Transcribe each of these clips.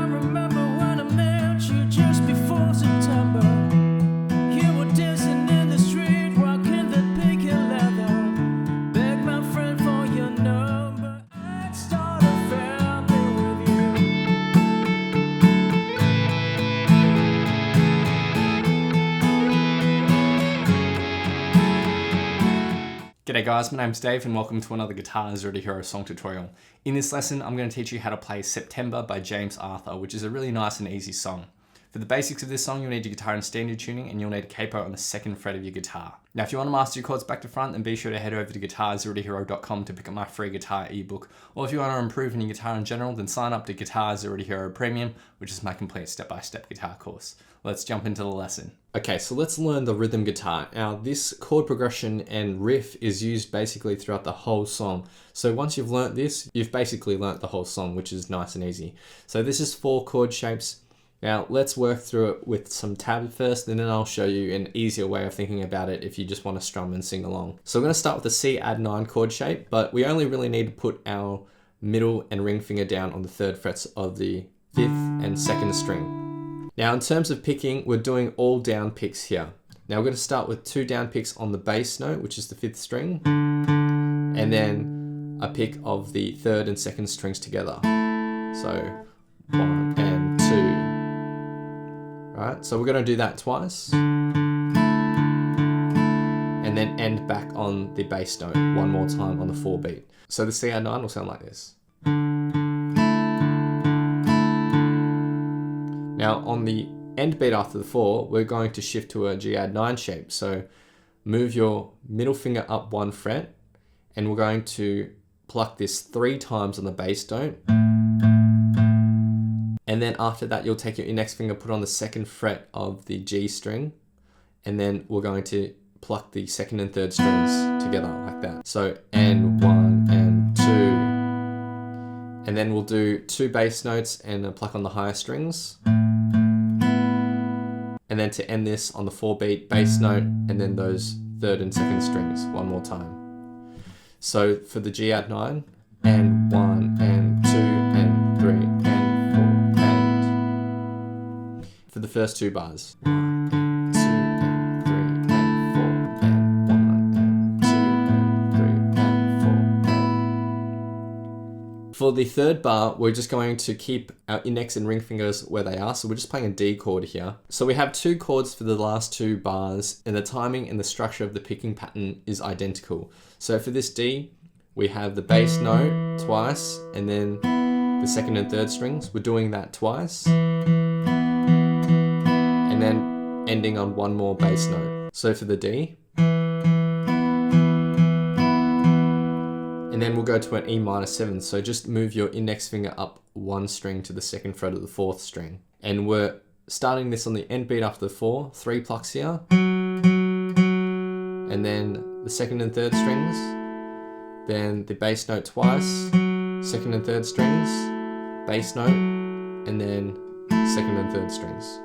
remember when I met you just before September. You were dancing in the street, rocking the pink and leather. Begged my friend for your number. I'd start a family with you. G'day guys, my name's Dave and welcome to another Guitar Zero to Hero song tutorial. In this lesson, I'm going to teach you how to play September by James Arthur, which is a really nice and easy song. For the basics of this song, you'll need your guitar in standard tuning and you'll need a capo on the second fret of your guitar. Now, if you want to master your chords back to front, then be sure to head over to guitar0tohero.com to pick up my free guitar ebook. Or if you want to improve in your guitar in general, then sign up to GZ2H Premium, which is my complete step-by-step guitar course. Let's jump into the lesson. Okay, so let's learn the rhythm guitar. Now, this chord progression and riff is used basically throughout the whole song. So once you've learnt this, you've basically learnt the whole song, which is nice and easy. So this is 4 chord shapes. Now let's work through it with some tabs first, and then I'll show you an easier way of thinking about it if you just want to strum and sing along. So we're going to start with the C add 9 chord shape, but we only really need to put our middle and ring finger down on the 3rd frets of the 5th and 2nd string. Now in terms of picking, we're doing all down picks here. Now we're going to start with 2 down picks on the bass note, which is the 5th string, and then a pick of the 3rd and 2nd strings together. So 1 and 2. Right, so we're going to do that twice, and then end back on the bass note one more time on the 4 beat. So the C add 9 will sound like this. Now on the end beat after the 4, we're going to shift to a G add 9 shape. So move your middle finger up 1 fret, and we're going to pluck this 3 times on the bass note. And then after that, you'll take your index finger, put on the 2nd fret of the G string, and then we're going to pluck the 2nd and 3rd strings together like that. So and 1 and 2. And then we'll do 2 bass notes and a pluck on the higher strings. And then to end this on the 4 beat bass note, and then those 3rd and 2nd strings one more time. So for the G add 9, and 1 and 2 and 3 and 4. For the first 2 bars. 1 and 2 and 3 and 4 and 1 and 2 and 3 and 4 and... For the 3rd bar, we're just going to keep our index and ring fingers where they are. So we're just playing a D chord here. So we have 2 chords for the last 2 bars, and the timing and the structure of the picking pattern is identical. So for this D, we have the bass note twice, and then the 2nd and 3rd strings. We're doing that twice. And then ending on 1 more bass note. So for the D, and then we'll go to an E minor 7. So just move your index finger up 1 string to the 2nd fret of the 4th string. And we're starting this on the end beat after the 4, 3 plucks here, and then the 2nd and 3rd strings, then the bass note twice, 2nd and 3rd strings, bass note, and then 2nd and 3rd strings.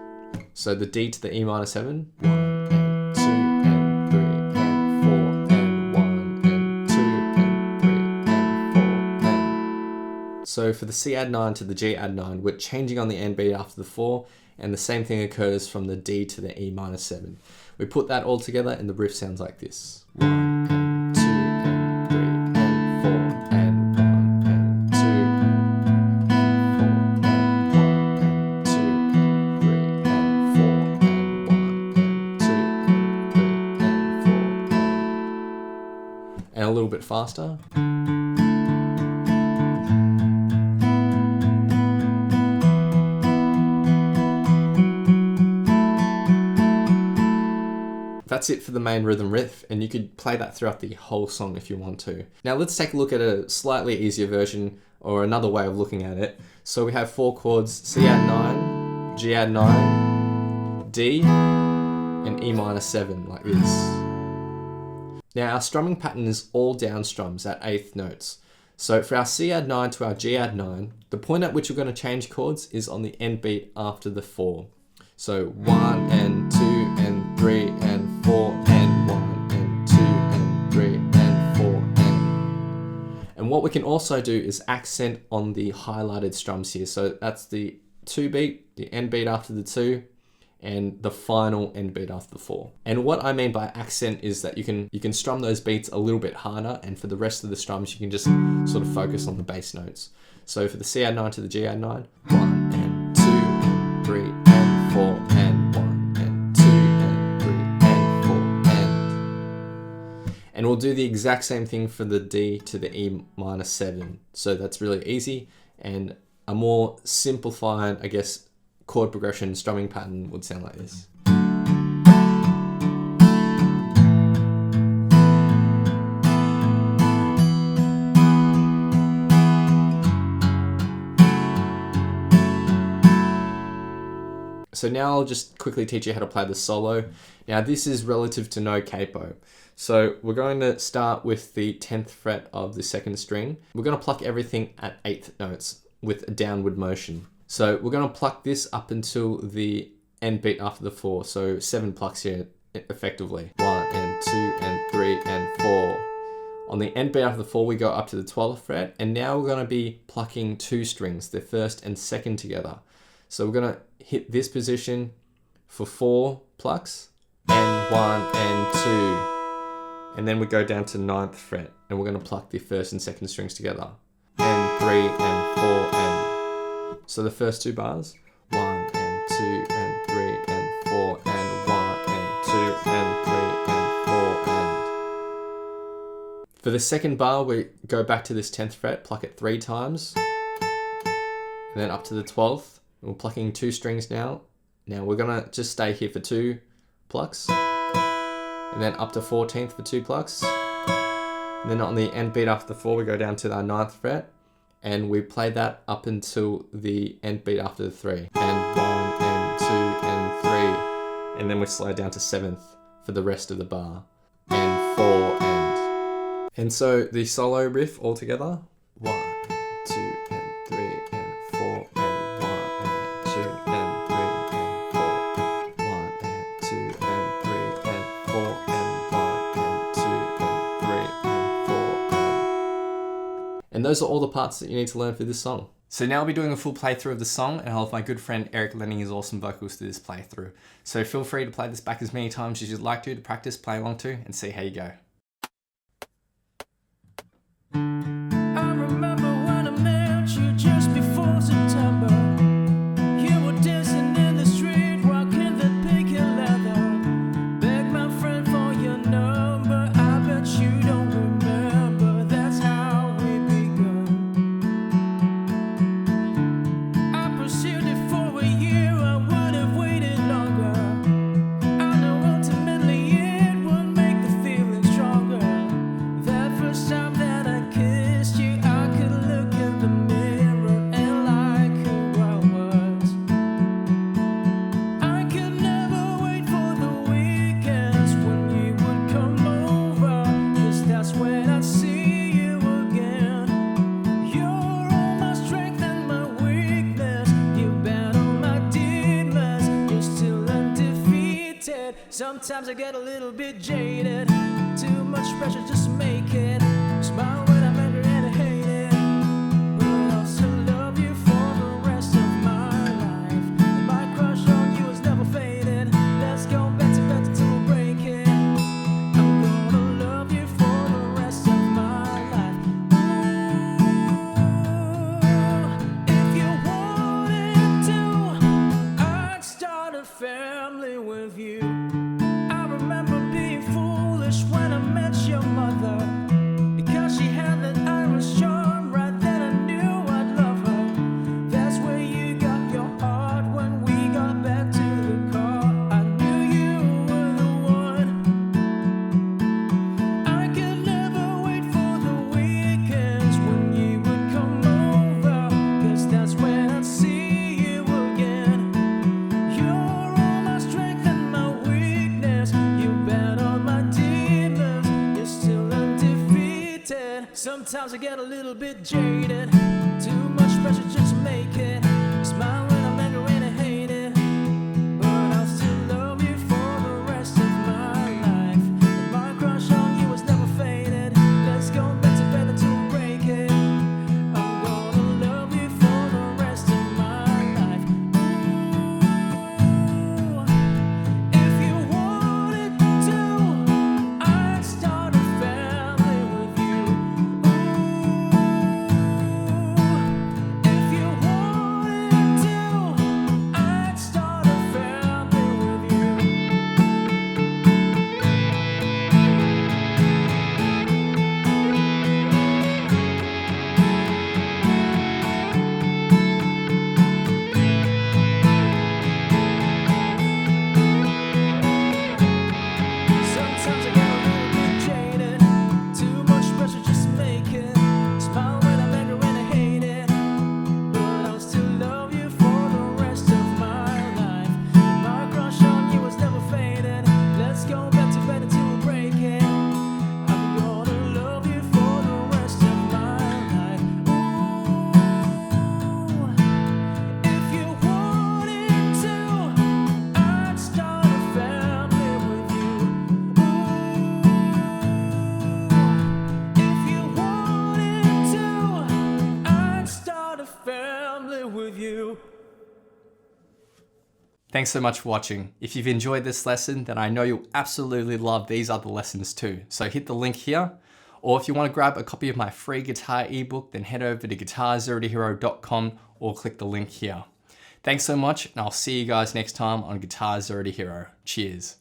So the D to the E minor 7, 1 and 2 and 3 and 4 and 1 and 2 and 3 and 4 and... So for the C add 9 to the G add 9, we're changing on the end beat after the 4, and the same thing occurs from the D to the E minor 7. We put that all together and the riff sounds like this. 1 and 2 and 3 and 4 and 1 and 2 and 4 and 1 and 2 and 3 and 4 and 1 and 2 and 3 and 4 and a little bit faster. That's it for the main rhythm riff, and you could play that throughout the whole song if you want to. Now let's take a look at a slightly easier version, or another way of looking at it. So we have 4 chords: C add 9, G add 9, D, and E minor 7, like this. Now our strumming pattern is all down strums at 8th notes. So for our C add 9 to our G add 9, the point at which we're going to change chords is on the end beat after the 4. So 1 and 2 and 3 and 4 and 1 and 2 and 3 and 4 and... And what we can also do is accent on the highlighted strums here. So that's the 2 beat, the end beat after the 2, and the final end beat after the 4. And what I mean by accent is that you can strum those beats a little bit harder, and for the rest of the strums you can just sort of focus on the bass notes. So for the C add 9 to the G add 9, 1 and 2 and 3 and 4 and 1 and 2 and 3 and 4 and we'll do the exact same thing for the D to the E minor 7. So that's really easy, and a more simplified, I guess, chord progression strumming pattern would sound like this. So now I'll just quickly teach you how to play the solo. Now this is relative to no capo. So we're going to start with the 10th fret of the 2nd string. We're going to pluck everything at 8th notes with a downward motion. So we're going to pluck this up until the end beat after the 4. So 7 plucks here effectively. 1 and 2 and 3 and 4. On the end beat after the 4, we go up to the 12th fret, and now we're going to be plucking 2 strings, the 1st and 2nd together. So we're going to hit this position for 4 plucks, and 1 and 2. And then we go down to 9th fret, and we're going to pluck the 1st and 2nd strings together. And 3 and 4 and... So the first 2 bars, 1 and 2 and 3 and 4 and 1 and 2 and 3 and 4 and... For the second bar, we go back to this 10th fret, pluck it 3 times, and then up to the 12th. We're plucking 2 strings now. Now we're gonna just stay here for 2 plucks, and then up to 14th for 2 plucks. And then on the end beat after the 4, we go down to our 9th fret, and we play that up until the end beat after the 3. And 1 and 2 and 3. And then we slide down to 7th for the rest of the bar. And 4 and... And so the solo riff all together. 1 and 2 and 3 and 4 and 1 and 2 and 3 and 4. 1 and 2 and 3 and 4 and 1 and 2 and 3 and 4 and... And those are all the parts that you need to learn for this song. So now I'll be doing a full playthrough of the song, and I'll have my good friend Eric lending his awesome vocals to this playthrough. So feel free to play this back as many times as you'd like to practice, play along to, and see how you go. I remember when I met you just before September. You were dancing in the street, rocking the pink and leather. Begged my friend for your number. I bet you don't remember. That's how we begun. I pursued it for a year. I would have waited longer. I know ultimately it would make the feeling stronger. That first time that I kissed you, I could look in the mirror and like who I was. I could never wait for the weekends when you would come over, 'cause that's when I'd see you again. You're all my strength and my weakness. You battle my demons. You're still undefeated. Sometimes I get a little bit jaded. Too much pressure just to make it. Smile when I'm angry and I hate it. But I'll still love you for the rest of my life. And my crush on you has never faded. Let's go back to bed till we break it. I'm gonna love you for the rest of my life. Ooh, if you wanted to, I'd start a family with you. I remember being foolish when I met your mother, because she had that Irish charm. Right then I knew I'd love her. That's where you got your heart when we got back to the car. I knew you were the one. I could never wait for the weekends when you would come over, 'cause that's when I'd see you again. You're all my strength and my weakness. You battle my demons. You're still undefeated. Sometimes I get a little bit jaded. Too much pressure just to make it. Smile when I'm angry and I hate it. But I'll still love you for the rest of my life. And my crush on you has never faded. Let's go back to bed until we break it. I'm gonna love you for the rest of my life. Thanks so much for watching. If you've enjoyed this lesson, then I know you'll absolutely love these other lessons too. So hit the link here. Or if you want to grab a copy of my free guitar ebook, then head over to guitarzerotohero.com or click the link here. Thanks so much, and I'll see you guys next time on Guitar Zero to Hero. Cheers.